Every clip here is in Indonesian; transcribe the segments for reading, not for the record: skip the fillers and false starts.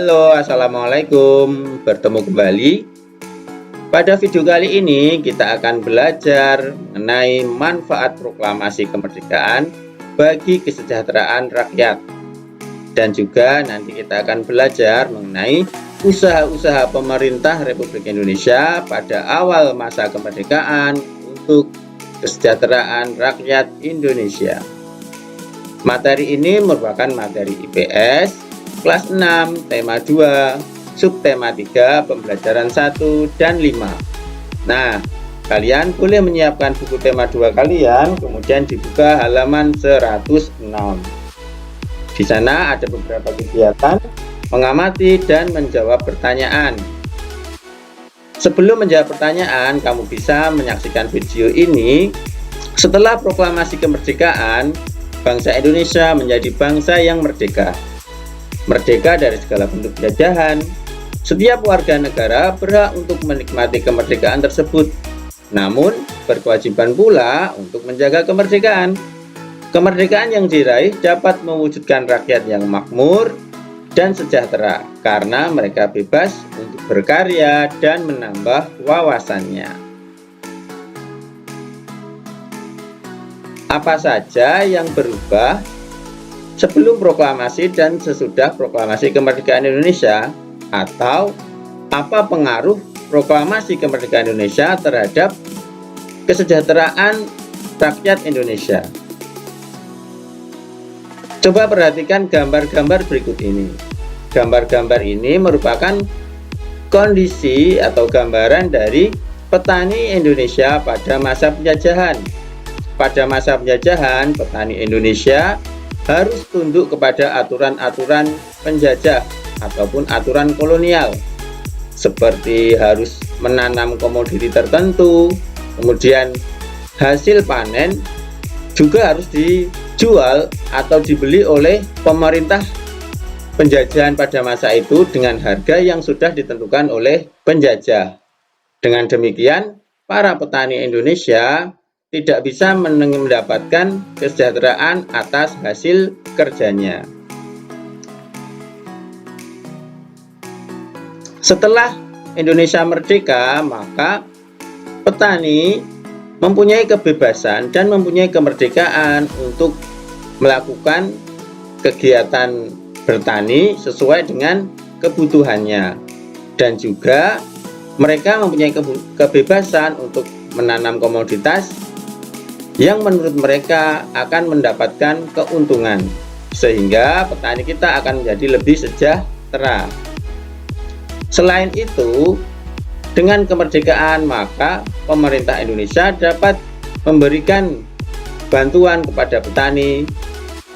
Halo, assalamualaikum. Bertemu kembali. Pada video kali ini kita akan belajar mengenai manfaat proklamasi kemerdekaan bagi kesejahteraan rakyat. Dan juga nanti kita akan belajar mengenai usaha-usaha pemerintah Republik Indonesia pada awal masa kemerdekaan untuk kesejahteraan rakyat Indonesia. Materi ini merupakan materi IPS kelas 6, tema 2, subtema 3, pembelajaran 1 dan 5. Nah, kalian boleh menyiapkan buku tema 2 kalian, kemudian dibuka halaman 106. Di sana ada beberapa kegiatan, mengamati dan menjawab pertanyaan. Sebelum menjawab pertanyaan, kamu bisa menyaksikan video ini. Setelah proklamasi kemerdekaan, bangsa Indonesia menjadi bangsa yang merdeka. Merdeka dari segala bentuk penjajahan. Setiap warga negara berhak untuk menikmati kemerdekaan tersebut, namun berkewajiban pula untuk menjaga kemerdekaan. Kemerdekaan yang diraih dapat mewujudkan rakyat yang makmur dan sejahtera karena mereka bebas untuk berkarya dan menambah wawasannya. Apa saja yang berubah sebelum proklamasi dan sesudah proklamasi kemerdekaan Indonesia, atau apa pengaruh proklamasi kemerdekaan Indonesia terhadap kesejahteraan rakyat Indonesia? Coba perhatikan gambar-gambar berikut ini. Gambar-gambar ini merupakan kondisi atau gambaran dari petani Indonesia pada masa penjajahan. Pada masa penjajahan, petani Indonesia harus tunduk kepada aturan-aturan penjajah ataupun aturan kolonial, seperti harus menanam komoditi tertentu, kemudian hasil panen juga harus dijual atau dibeli oleh pemerintah penjajahan pada masa itu dengan harga yang sudah ditentukan oleh penjajah. Dengan demikian, para petani Indonesia tidak bisa mendapatkan kesejahteraan atas hasil kerjanya. Setelah Indonesia merdeka, maka petani mempunyai kebebasan dan mempunyai kemerdekaan untuk melakukan kegiatan bertani sesuai dengan kebutuhannya, dan juga mereka mempunyai kebebasan untuk menanam komoditas yang menurut mereka akan mendapatkan keuntungan, sehingga petani kita akan menjadi lebih sejahtera. Selain itu, dengan kemerdekaan maka pemerintah Indonesia dapat memberikan bantuan kepada petani,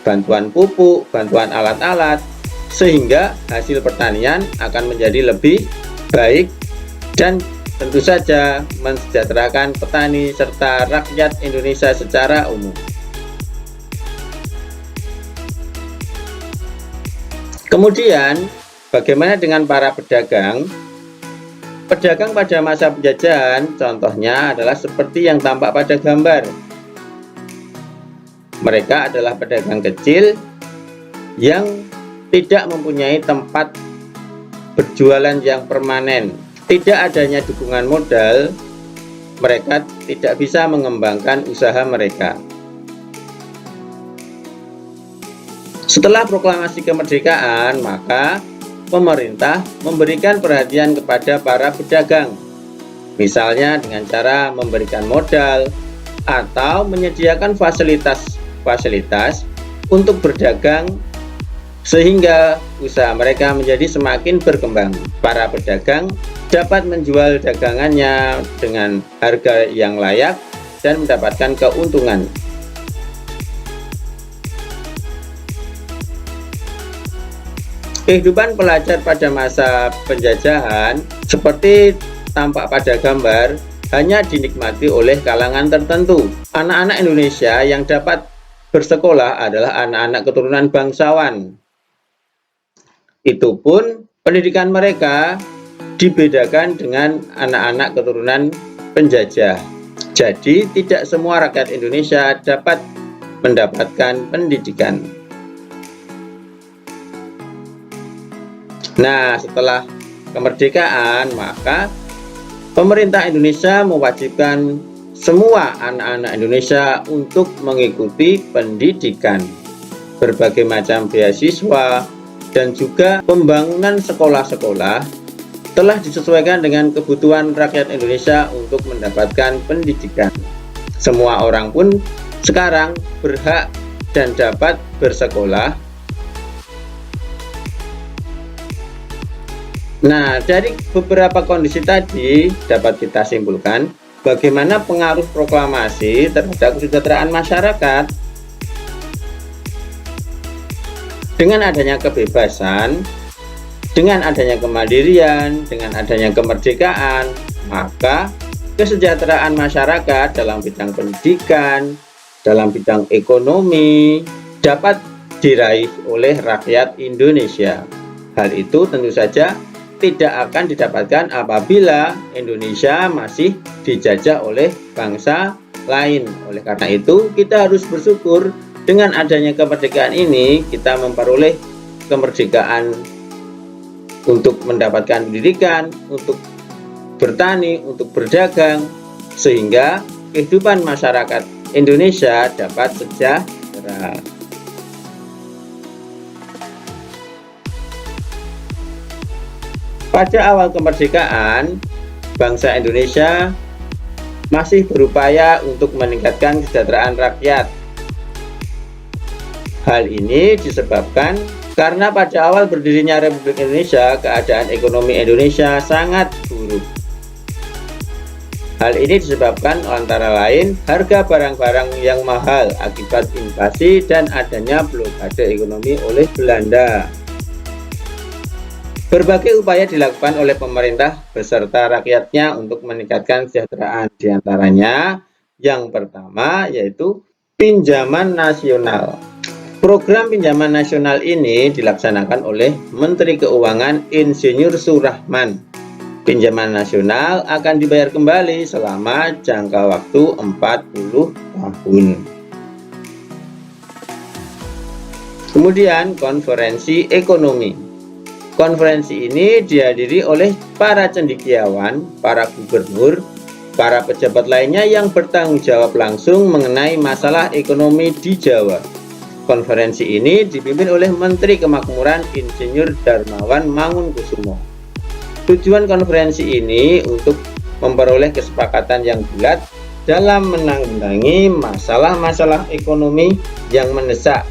bantuan pupuk, bantuan alat-alat, sehingga hasil pertanian akan menjadi lebih baik dan tentu saja mensejahterakan petani serta rakyat Indonesia secara umum. Kemudian, bagaimana dengan para pedagang? Pedagang pada masa penjajahan contohnya adalah seperti yang tampak pada gambar. Mereka adalah pedagang kecil yang tidak mempunyai tempat berjualan yang permanen. Tidak adanya dukungan modal, mereka tidak bisa mengembangkan usaha mereka. Setelah proklamasi kemerdekaan, maka pemerintah memberikan perhatian kepada para pedagang, misalnya dengan cara memberikan modal atau menyediakan fasilitas untuk berdagang, sehingga usaha mereka menjadi semakin berkembang. Para pedagang dapat menjual dagangannya dengan harga yang layak dan mendapatkan keuntungan. Kehidupan pelajar pada masa penjajahan seperti tampak pada gambar hanya dinikmati oleh kalangan tertentu. Anak-anak Indonesia yang dapat bersekolah adalah anak-anak keturunan bangsawan. Itu pun pendidikan mereka dibedakan dengan anak-anak keturunan penjajah. Jadi tidak semua rakyat Indonesia dapat mendapatkan pendidikan. Nah, setelah kemerdekaan, maka pemerintah Indonesia mewajibkan semua anak-anak Indonesia untuk mengikuti pendidikan, berbagai macam beasiswa, dan juga pembangunan sekolah-sekolah telah disesuaikan dengan kebutuhan rakyat Indonesia untuk mendapatkan pendidikan. Semua orang pun sekarang berhak dan dapat bersekolah. Nah, dari beberapa kondisi tadi dapat kita simpulkan bagaimana pengaruh proklamasi terhadap kesejahteraan masyarakat. Dengan adanya kebebasan, dengan adanya kemandirian, dengan adanya kemerdekaan, maka kesejahteraan masyarakat dalam bidang pendidikan, dalam bidang ekonomi dapat diraih oleh rakyat Indonesia. Hal itu tentu saja tidak akan didapatkan apabila Indonesia masih dijajah oleh bangsa lain. Oleh karena itu, kita harus bersyukur dengan adanya kemerdekaan ini, kita memperoleh kemerdekaan untuk mendapatkan pendidikan, untuk bertani, untuk berdagang, sehingga kehidupan masyarakat Indonesia dapat sejahtera. Pada awal kemerdekaan, bangsa Indonesia masih berupaya untuk meningkatkan kesejahteraan rakyat. Hal ini disebabkan karena pada awal berdirinya Republik Indonesia, keadaan ekonomi Indonesia sangat buruk. Hal ini disebabkan antara lain harga barang-barang yang mahal akibat invasi dan adanya blokade ekonomi oleh Belanda. Berbagai upaya dilakukan oleh pemerintah beserta rakyatnya untuk meningkatkan kesejahteraan. Di antaranya yang pertama yaitu pinjaman nasional. Program pinjaman nasional ini dilaksanakan oleh Menteri Keuangan Insinyur Surahman. Pinjaman nasional akan dibayar kembali selama jangka waktu 40 tahun. Kemudian konferensi ekonomi. Konferensi ini dihadiri oleh para cendekiawan, para gubernur, para pejabat lainnya yang bertanggung jawab langsung mengenai masalah ekonomi di Jawa. Konferensi ini dipimpin oleh Menteri Kemakmuran Insinyur Darmawan Mangunkusumo. Tujuan konferensi ini untuk memperoleh kesepakatan yang bulat dalam menanggulangi masalah-masalah ekonomi yang mendesak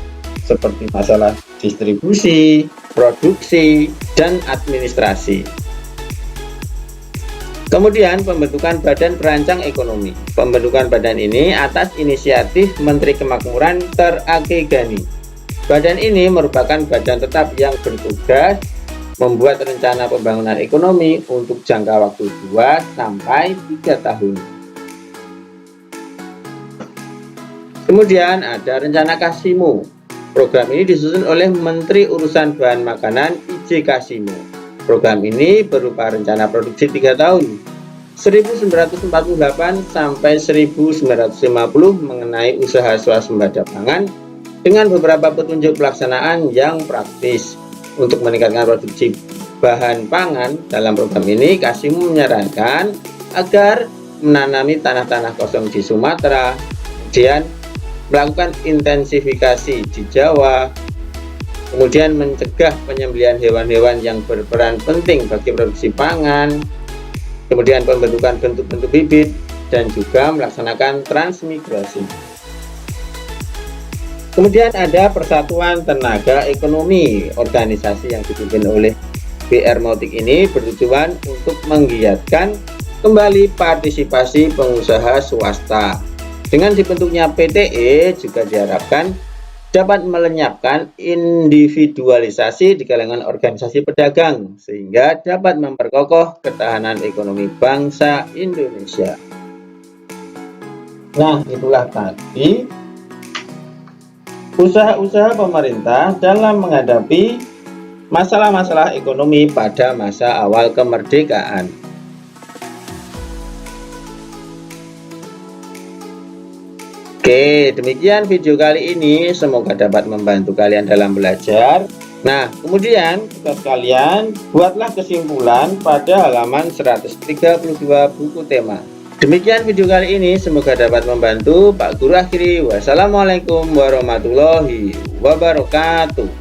seperti masalah distribusi, produksi, dan administrasi. Kemudian pembentukan Badan Perancang Ekonomi. Pembentukan badan ini atas inisiatif Menteri Kemakmuran Ter-Ake Gani. Badan ini merupakan badan tetap yang bertugas membuat rencana pembangunan ekonomi untuk jangka waktu 2 sampai 3 tahun. Kemudian ada rencana Kasimo. Program ini disusun oleh Menteri Urusan Bahan Makanan I.J. Kasimo. Program ini berupa rencana produksi 3 tahun 1948 sampai 1950 mengenai usaha swasembada pangan dengan beberapa petunjuk pelaksanaan yang praktis. Untuk meningkatkan produksi bahan pangan dalam program ini, Kasimo menyarankan agar menanami tanah-tanah kosong di Sumatera, kemudian melakukan intensifikasi di Jawa, kemudian mencegah penyembelihan hewan-hewan yang berperan penting bagi produksi pangan, kemudian pembentukan bentuk-bentuk bibit, dan juga melaksanakan transmigrasi. Kemudian ada Persatuan Tenaga Ekonomi. Organisasi yang dipimpin oleh PR Mautik ini bertujuan untuk menggiatkan kembali partisipasi pengusaha swasta. Dengan dibentuknya PTE juga diharapkan dapat melenyapkan individualisasi di kalangan organisasi pedagang sehingga dapat memperkokoh ketahanan ekonomi bangsa Indonesia. Nah, itulah tadi usaha-usaha pemerintah dalam menghadapi masalah-masalah ekonomi pada masa awal kemerdekaan. Oke, demikian video kali ini. Semoga dapat membantu kalian dalam belajar. Nah, kemudian kita sekalian buatlah kesimpulan pada halaman 132 buku tema. Demikian video kali ini, semoga dapat membantu. Pak Guru akhiri, wassalamualaikum warahmatullahi wabarakatuh.